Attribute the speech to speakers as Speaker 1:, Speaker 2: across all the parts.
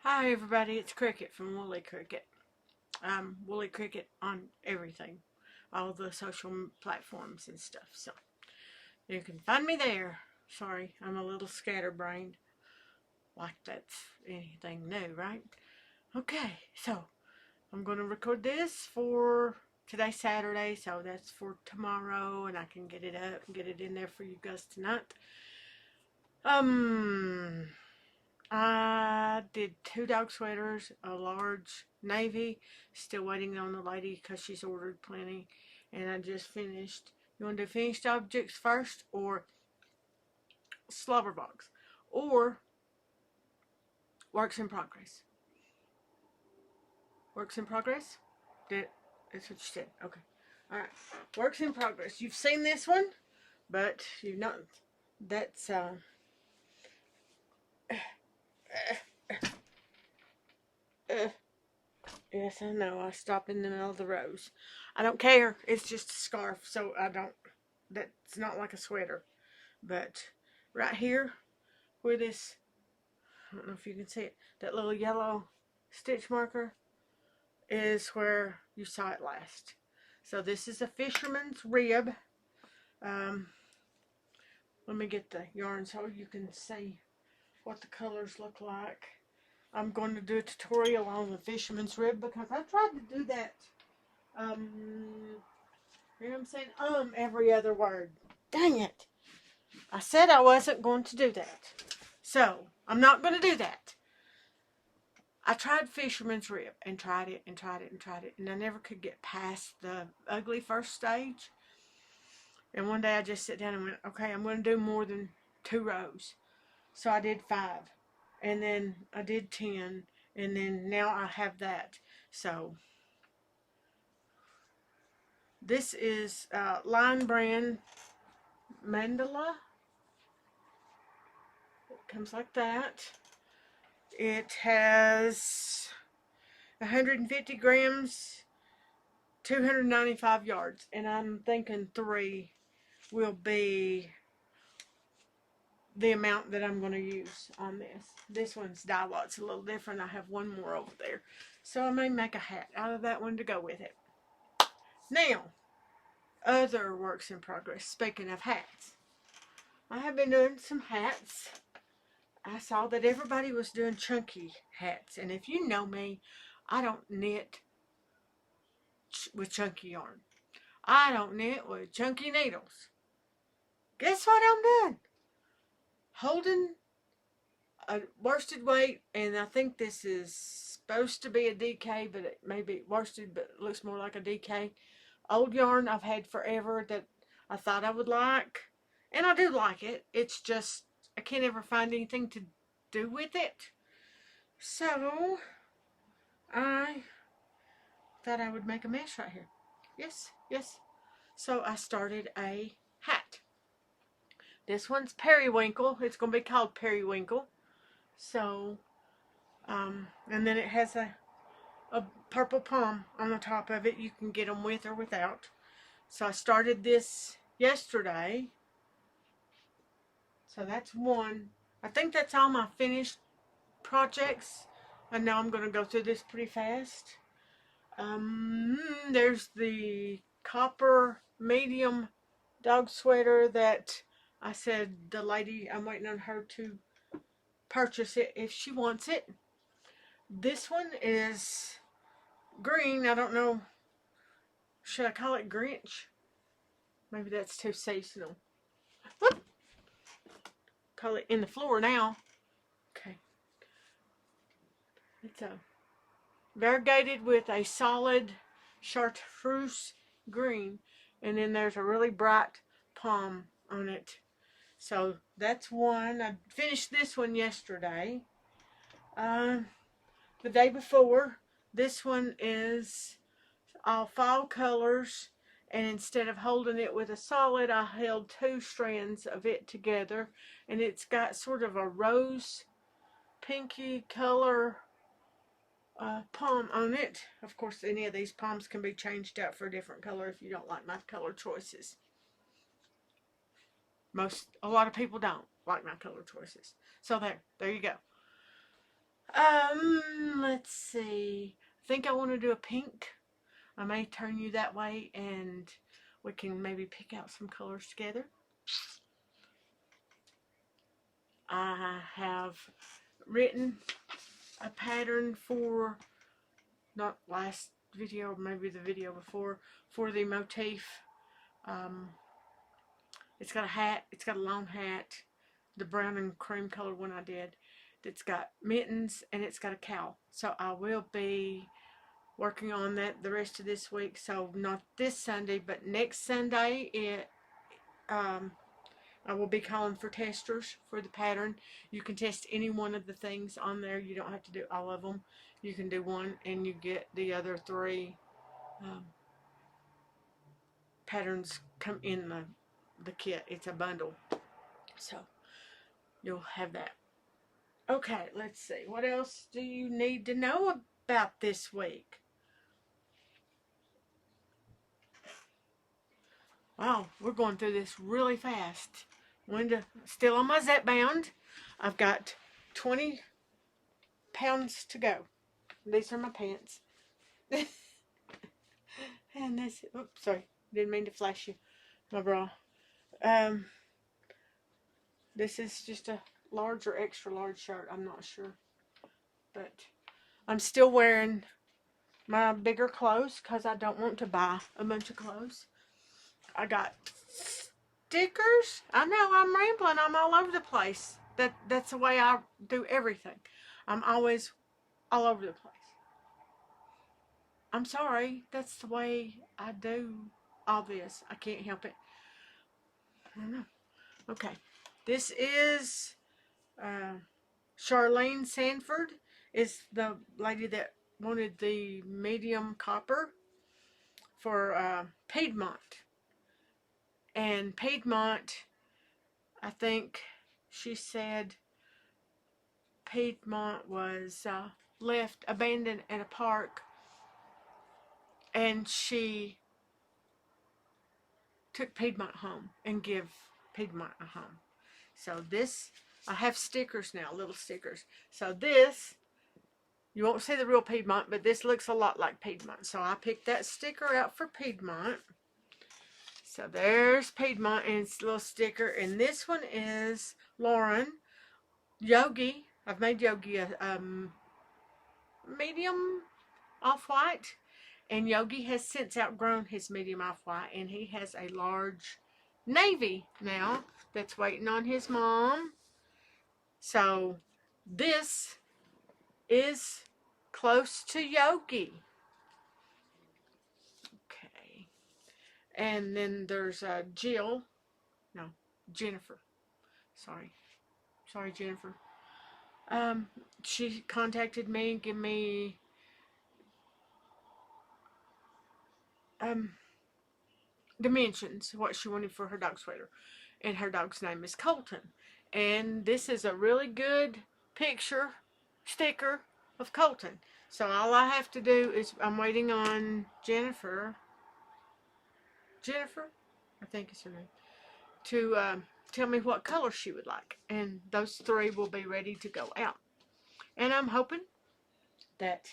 Speaker 1: Hi everybody, it's Cricket from Woolly Cricket. Woolly Cricket on everything, all the social platforms and stuff. So you can find me there. Sorry, I'm a little scatterbrained. Like that's anything new, right? Okay, so I'm going to record this for today's Saturday, so that's for tomorrow, and I can get it up and get it in there for you guys tonight. Um, I did two dog sweaters, a large navy, still waiting on the lady because she's ordered plenty, and I just finished. You want to do finished objects first or slobber box or works in progress? Works in progress? That's what you said. Okay. Alright. Works in progress. You've seen this one, but you've not. That's, uh, yes, I know. I stop in the middle of the rows. I don't care. It's just a scarf, so I don't. That's not like a sweater. But right here, where this, I don't know if you can see it, that little yellow stitch marker is where you saw it last. So this is a fisherman's rib. Um, Let me get the yarn so you can see what the colors look like. I'm going to do a tutorial on the fisherman's rib because I tried to do that. You know what I'm saying? Every other word. Dang it. I said I wasn't going to do that. So, I'm not going to do that. I tried fisherman's rib and tried it and tried it and tried it, and I never could get past the ugly first stage. And one day I just sat down and went, okay, I'm going to do more than 2 rows. So I did 5, and then I did 10, and then now I have that. So this is Line Brand Mandala. It comes like that. It has 150 grams, 295 yards, and I'm thinking 3 will be the amount that I'm going to use on this. This one's dye lot's a little different. I have one more over there. So I may make a hat out of that one to go with it. Now, other works in progress. Speaking of hats, I have been doing some hats. I saw that everybody was doing chunky hats. And if you know me, I don't knit with chunky yarn. I don't knit with chunky needles. Guess what I'm doing? Holding a worsted weight, and I think this is supposed to be a DK, but it may be worsted, but it looks more like a DK. Old yarn I've had forever that I thought I would like, and I do like it. It's just I can't ever find anything to do with it. So I thought I would make a mess right here. Yes, yes. So I started a hat. This one's periwinkle. It's going to be called periwinkle. So, and then it has a purple pom on the top of it. You can get them with or without. So I started this yesterday. So that's one. I think that's all my finished projects. I know I'm going to go through this pretty fast. There's the copper medium dog sweater that I said the lady, I'm waiting on her to purchase it if she wants it. This one is green. I don't know. Should I call it Grinch? Maybe that's too seasonal. Whoop! Call it in the floor now. Okay. It's a variegated with a solid chartreuse green, and then there's a really bright pom on it. So that's one. I finished this one yesterday. The day before, this one is all fall colors, and instead of holding it with a solid, I held 2 strands of it together, and it's got sort of a rose pinky color pom on it. Of course, any of these poms can be changed out for a different color if you don't like my color choices. A lot of people don't like my color choices. So there you go. Let's see. I think I want to do a pink. I may turn you that way and we can maybe pick out some colors together. I have written a pattern for, not last video, maybe the video before, for the motif. It's got a hat, it's got a long hat, the brown and cream colored one I did. It's got mittens and it's got a cowl. So I will be working on that the rest of this week. So not this Sunday, but next Sunday, I will be calling for testers for the pattern. You can test any one of the things on there. You don't have to do all of them. You can do one and you get the other three patterns come in the kit. It's a bundle. So you'll have that. Okay, let's see. What else do you need to know about this week? Wow, we're going through this really fast. Linda, still on my Zepbound. I've got 20 pounds to go. These are my pants. And this, oops, sorry, didn't mean to flash you. My bra. This is just a large or extra large shirt. I'm not sure. But I'm still wearing my bigger clothes because I don't want to buy a bunch of clothes. I got stickers. I know I'm rambling. I'm all over the place. That's the way I do everything. I'm always all over the place. I'm sorry. That's the way I do all this. I can't help it. I don't know. Okay. This is Charlene Sanford is the lady that wanted the medium copper for Piedmont. And Piedmont, I think she said Piedmont was left abandoned in a park, and she took Piedmont home and give Piedmont a home. So this, I have stickers now, little stickers. So this, you won't see the real Piedmont, but this looks a lot like Piedmont. So I picked that sticker out for Piedmont. So there's Piedmont and its little sticker. And this one is Lauren Yogi. I've made Yogi a medium off-white. And Yogi has since outgrown his medium off-white. And he has a large navy now that's waiting on his mom. So this is close to Yogi. Okay. And then there's Jennifer. Sorry, Jennifer. She contacted me and gave me dimensions, what she wanted for her dog sweater. And her dog's name is Colton. And this is a really good sticker of Colton. So all I have to do is, I'm waiting on Jennifer, I think it's her name, to tell me what color she would like. And those three will be ready to go out. And I'm hoping that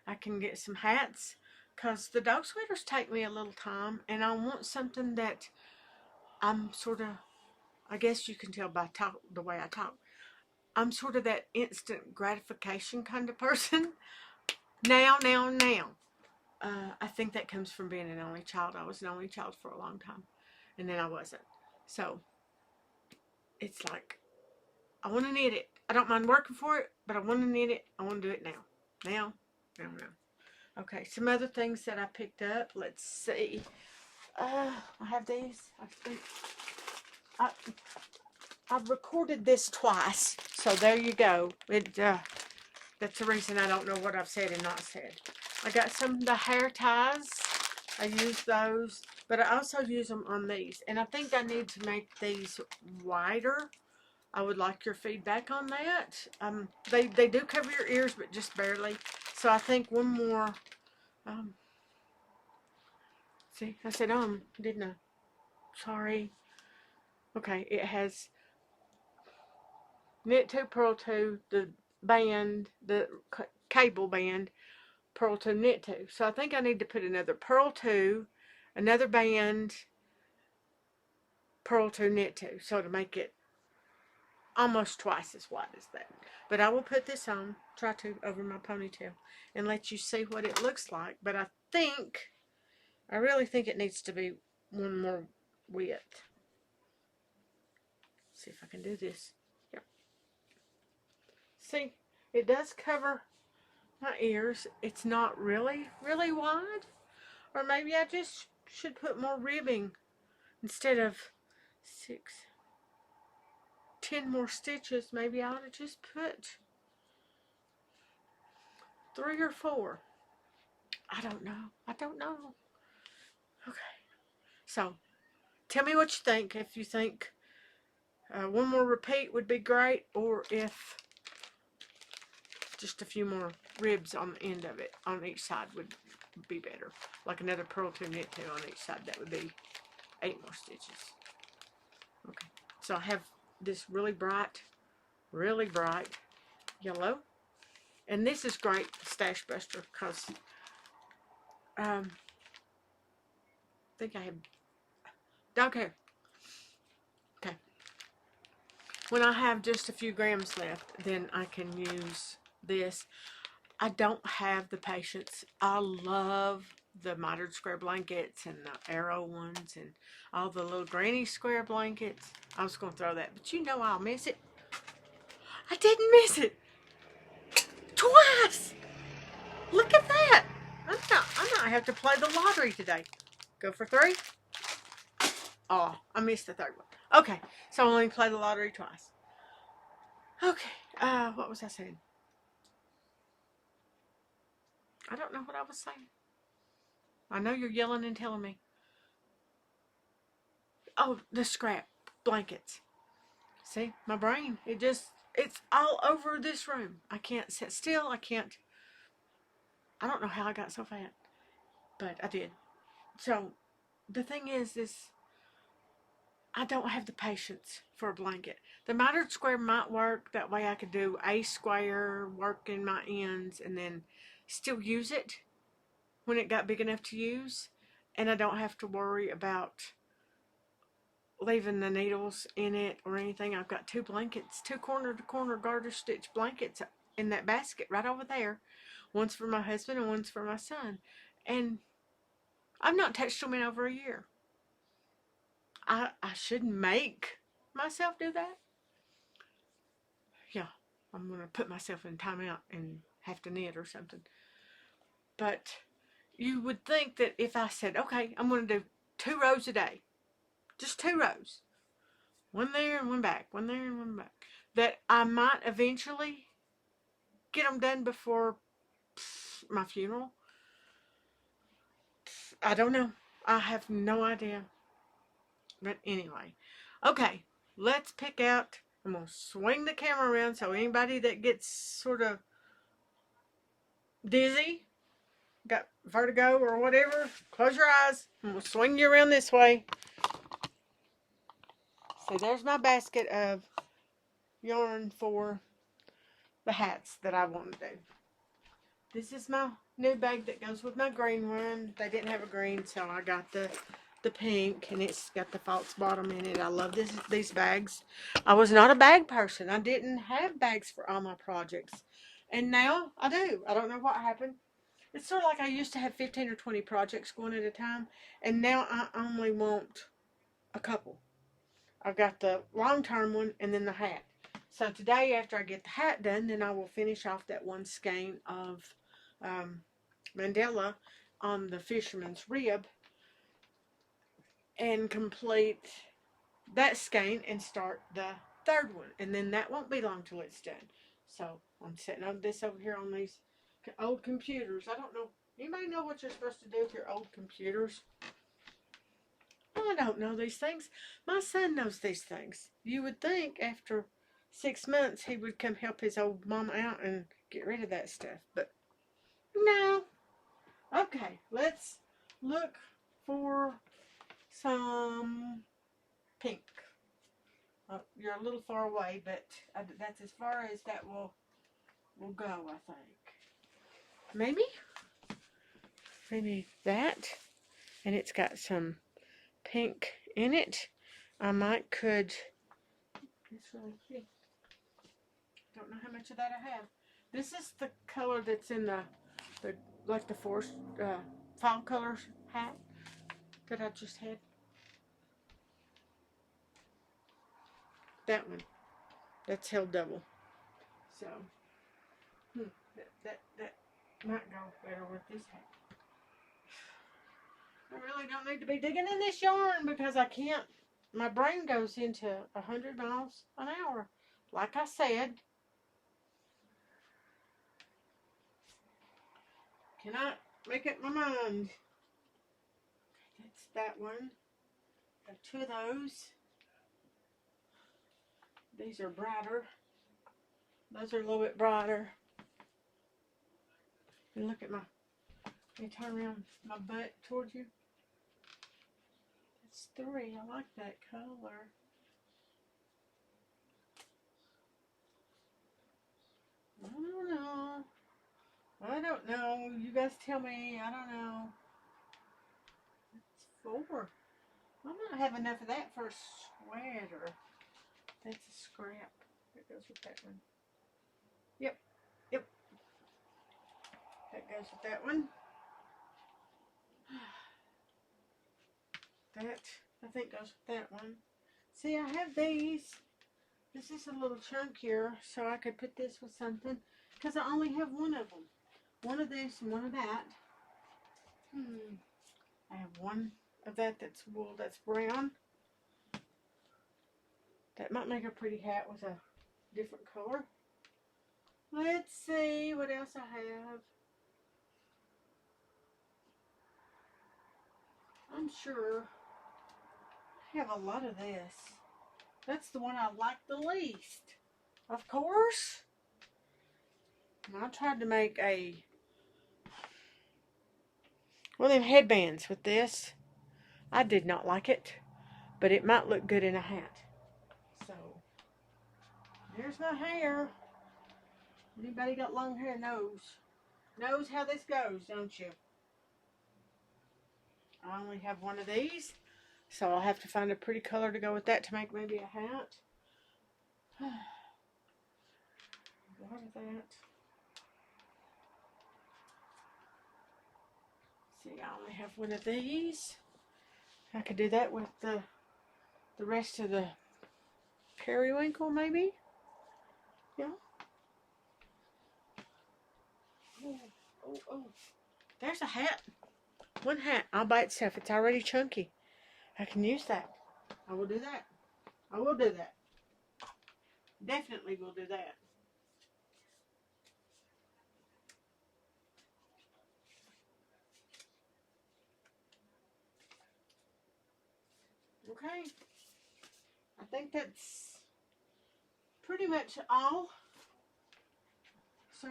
Speaker 1: I can get some hats, because the dog sweaters take me a little time, and I want something that I'm sort of, I guess you can tell by the way I talk, I'm sort of that instant gratification kind of person. Now. I think that comes from being an only child. I was an only child for a long time, and then I wasn't. So it's like, I want to knit it. I don't mind working for it, but I want to knit it. I want to do it now. Now. Okay, some other things that I picked up. Let's see. I have these. I think I've recorded this twice, so there you go. That's the reason I don't know what I've said and not said. I got some of the hair ties. I use those, but I also use them on these. And I think I need to make these wider. I would like your feedback on that. They do cover your ears, but just barely. So I think one more. See, I said didn't I? Sorry. Okay, it has knit 2, purl 2, the band, the cable band, Purl 2 Knit 2. So I think I need to put another Purl 2, another band, Purl 2 Knit 2. So to make it almost twice as wide as that. But I will put this on, try to, over my ponytail and let you see what it looks like. But I really think it needs to be one more width. See if I can do this. Yep. See, it does cover my ears. It's not really, really wide. Or maybe I just should put more ribbing instead of 10 more stitches. Maybe I ought to just put 3 or 4. I don't know. I don't know. Okay. So, tell me what you think. If you think one more repeat would be great, or if just a few more ribs on the end of it, on each side, would be better. Like another Purl 2 Knit 2 on each side. That would be 8 more stitches. Okay. So I have this really bright yellow. And this is great Stash Buster because I think I have dog hair. Okay. When I have just a few grams left, then I can use this. I don't have the patience. I love the mitered square blankets and the arrow ones and all the little granny square blankets. I was going to throw that, but you know I'll miss it. I didn't miss it. Twice! Look at that! I might have to play the lottery today. Go for 3? Oh, I missed the 3rd one. Okay, so I only played the lottery twice. Okay, what was I saying? I don't know what I was saying. I know you're yelling and telling me. Oh, the scrap blankets. See, my brain, it's all over this room. I can't sit still. I don't know how I got so fat, but I did. So, the thing is I don't have the patience for a blanket. The mitered square might work. That way I could do a square, work in my ends, and then still use it when it got big enough to use. And I don't have to worry about leaving the needles in it or anything. I've got 2 blankets, 2 corner-to-corner garter stitch blankets in that basket right over there. One's for my husband and one's for my son. And I've not touched them in over a year. I should make myself do that. Yeah, I'm going to put myself in timeout and have to knit or something. But you would think that if I said, okay, I'm going to do 2 rows a day, just 2 rows, one there and one back, one there and one back, that I might eventually get them done before my funeral. I don't know. I have no idea. But anyway, okay, let's pick out. I'm going to swing the camera around so anybody that gets sort of dizzy, got vertigo or whatever, close your eyes. I'm going to swing you around this way. So there's my basket of yarn for the hats that I want to do. This is my new bag that goes with my green one. They didn't have a green, so I got the pink, and it's got the false bottom in it. I love these bags. I was not a bag person. I didn't have bags for all my projects, and now I do. I don't know what happened. It's sort of like I used to have 15 or 20 projects going at a time, and now I only want a couple. I've got the long-term one and then the hat. So today, after I get the hat done, then I will finish off that one skein of Mandela on the fisherman's rib and complete that skein and start the 3rd one. And then that won't be long till it's done. So I'm setting up this over here on these old computers. I don't know. Anybody know what you're supposed to do with your old computers? I don't know these things. My son knows these things. You would think after 6 months he would come help his old mama out and get rid of that stuff. But no. Okay, let's look for some pink. You're a little far away, but that's as far as that will will go, I think. Maybe that. And it's got some pink in it. I might could. It's really pretty. Don't know how much of that I have. This is the color that's in the like the forest fall colors hat that I just had. That one. That's held double. So that might go better with this hat. I really don't need to be digging in this yarn because I can't. My brain goes into 100 miles an hour. Like I said, cannot make up my mind. That's that one. Got two of those. These are brighter. Those are a little bit brighter. And look at my, let me turn around my butt towards you. That's three. I like that color. I don't know. You guys tell me. I don't know. That's four. I might have enough of that for a sweater. That's a scrap. That goes with that one. Yep. That goes with that one. That, I think, goes with that one. See, I have these. This is a little chunkier, so I could put this with something. Because I only have one of them. One of this and one of that. I have one of that that's wool, that's brown. That might make a pretty hat with a different color. Let's see what else I have. I'm sure I have a lot of this. That's the one I like the least. Of course. And I tried to make one of them headbands with this. I did not like it, but it might look good in a hat. So, there's my hair. Anybody got long hair knows how this goes, don't you? I only have one of these, so I'll have to find a pretty color to go with that to make maybe a hat. A lot of that. See, I only have one of these. I could do that with the rest of the periwinkle, maybe. Yeah. Oh. There's a hat. One hat all by itself. It's already chunky. I can use that. I will do that. I will do that. Definitely will do that. Okay. I think that's pretty much all. So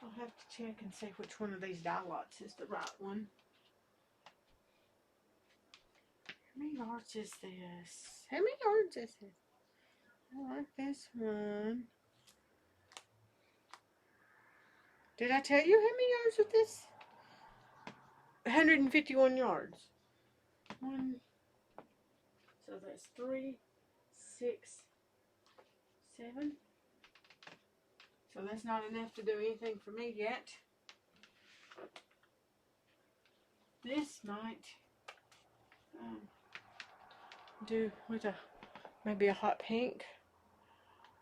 Speaker 1: I'll have to check and see which one of these dye lots is the right one. How many yards is this? How many yards is it? I like this one. Did I tell you how many yards with this? 151 yards. One. So that's 3, 6, 7. So that's not enough to do anything for me yet. This might do with maybe a hot pink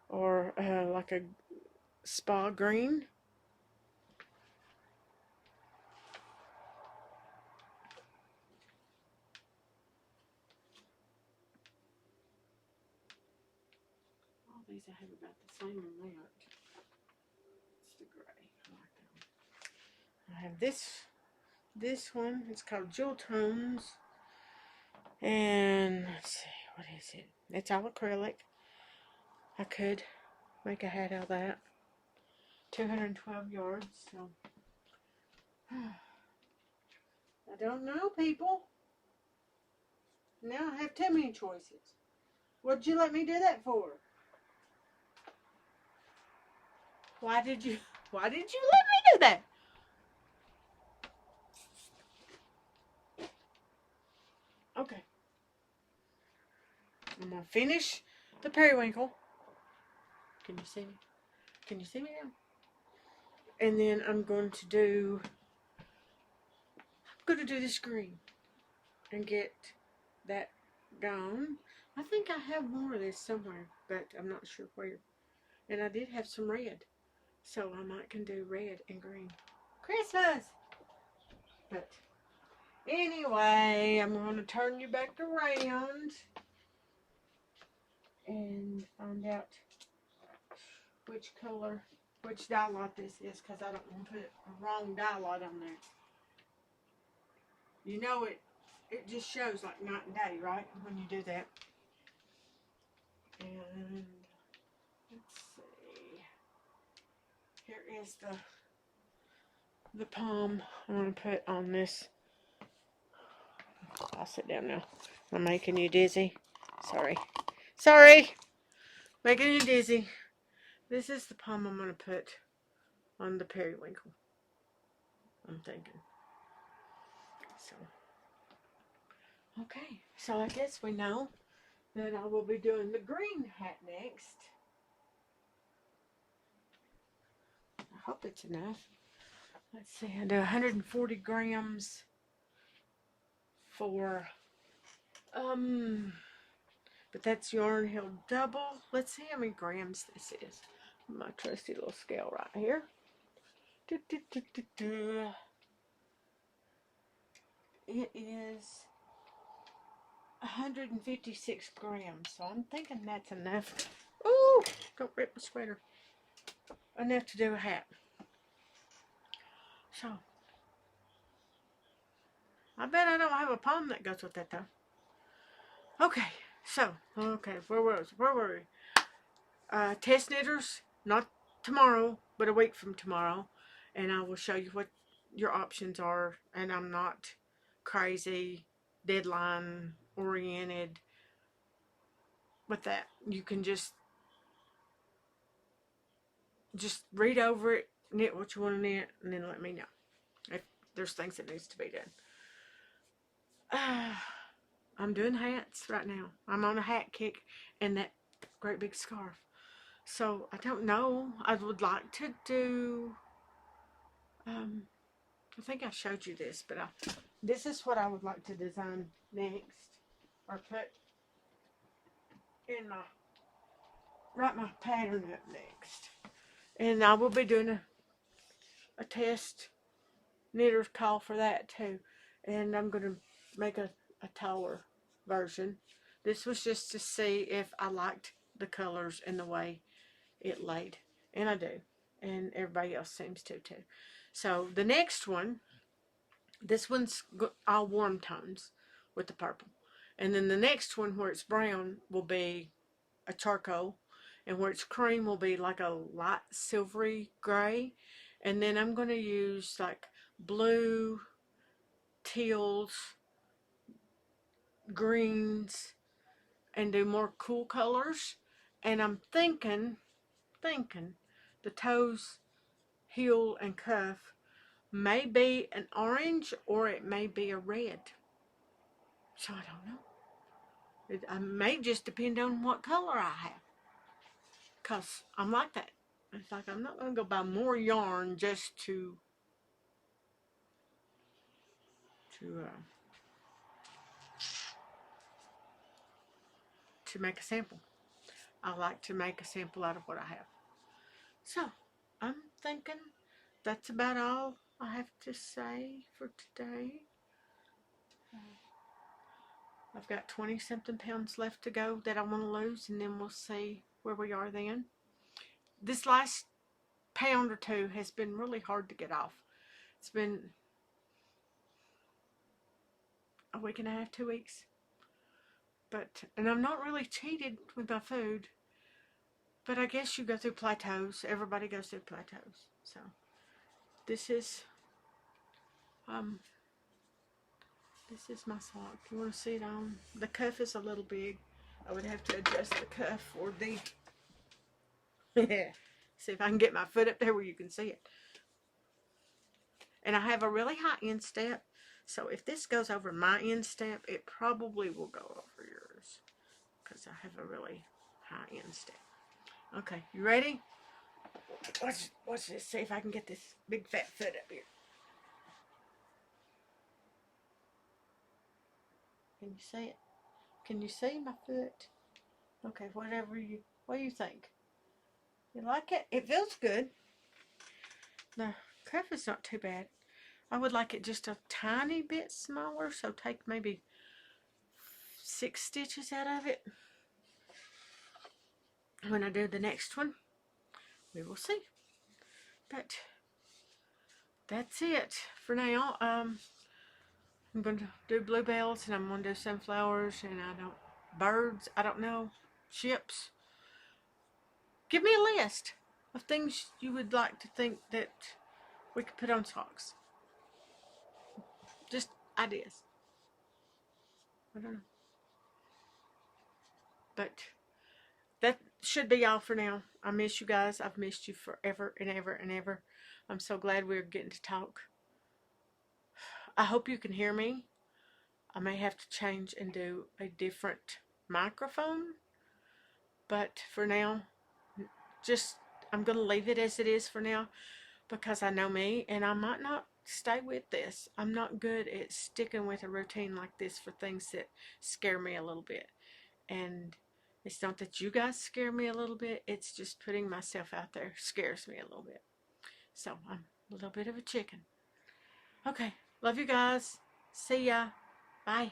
Speaker 1: or like a spa green. All these I have about the same amount. It's the gray. I like that one. I have this one. It's called Jewel Tones. And let's see, what is it? It's all acrylic. I could make a hat out of that. 212 yards, so I don't know, people. Now I have too many choices. What'd you let me do that for? Why did you let me do that? Okay. I'm gonna finish the periwinkle. Can you see me? Can you see me now? And then I'm going to do this green and get that gone. I think I have more of this somewhere, but I'm not sure where. And I did have some red, so I might can do red and green. Christmas! But anyway, I'm going to turn you back around and find out which color, which dye lot this is, because I don't want to put a wrong dye lot on there. You know it just shows like night and day, right, when you do that. And let's see. Here is the palm I'm going to put on this. I'll sit down now. I'm making you dizzy. Sorry. Sorry. Making you dizzy. This is the palm I'm going to put on the periwinkle. I'm thinking. So. Okay. So I guess we know that I will be doing the green hat next. I hope it's enough. Let's see. I do 140 grams for but that's yarn held double. Let's see how many grams this is. My trusty little scale right here. It is 156 grams, so I'm thinking that's enough. Ooh, don't rip the sweater. Enough to do a hat. So, I bet I don't have a palm that goes with that though. Okay, so, where were we? Test knitters, not tomorrow, but a week from tomorrow. And I will show you what your options are. And I'm not crazy, deadline oriented with that. You can just read over it, knit what you want to knit, and then let me know if there's things that needs to be done. I'm doing hats right now. I'm on a hat kick and that great big scarf. So I don't know. I would like to do. I think I showed you this, but this is what I would like to design next, or put in write my pattern up next. And I will be doing a test knitter's call for that too. And I'm going to make a taller version. This was just to see if I liked the colors and the way it laid. And I do. And everybody else seems to too. So the next one, this one's all warm tones with the purple. And then the next one where it's brown will be a charcoal. And where it's cream will be like a light silvery gray. And then I'm going to use like blue, teals, greens, and do more cool colors. And I'm thinking the toes, heel, and cuff may be an orange or it may be a red. So I don't know. It may just depend on what color I have. Because I'm like that. It's like I'm not going to go buy more yarn just to make a sample. I like to make a sample out of what I have. So, I'm thinking that's about all I have to say for today. I've got 20 something pounds left to go that I want to lose, and then we'll see where we are then. This last pound or two has been really hard to get off. It's been a week and a half, 2 weeks. And I'm not really cheated with my food. But I guess you go through plateaus. Everybody goes through plateaus. So this is my sock. You want to see it on? The cuff is a little big. I would have to adjust the cuff for the See if I can get my foot up there where you can see it. And I have a really high instep. So if this goes over my instep, it probably will go over yours. Because I have a really high instep. Okay, you ready? Watch this. See if I can get this big fat foot up here. Can you see it? Can you see my foot? Okay, what do you think? You like it? It feels good. The cuff is not too bad. I would like it just a tiny bit smaller, so take maybe 6 stitches out of it. When I do the next one, we will see. But that's it for now. I'm going to do bluebells, and I'm going to do sunflowers, and birds, I don't know, ships. Give me a list of things you would like to think that we could put on socks. Just ideas. I don't know. But that should be all for now. I miss you guys. I've missed you forever and ever and ever. I'm so glad we're getting to talk. I hope you can hear me. I may have to change and do a different microphone. But for now, I'm going to leave it as it is for now, because I know me, and I might not stay with this. I'm not good at sticking with a routine like this for things that scare me a little bit. And it's not that you guys scare me a little bit, it's just putting myself out there scares me a little bit. So I'm a little bit of a chicken. Okay, love you guys. See ya. Bye.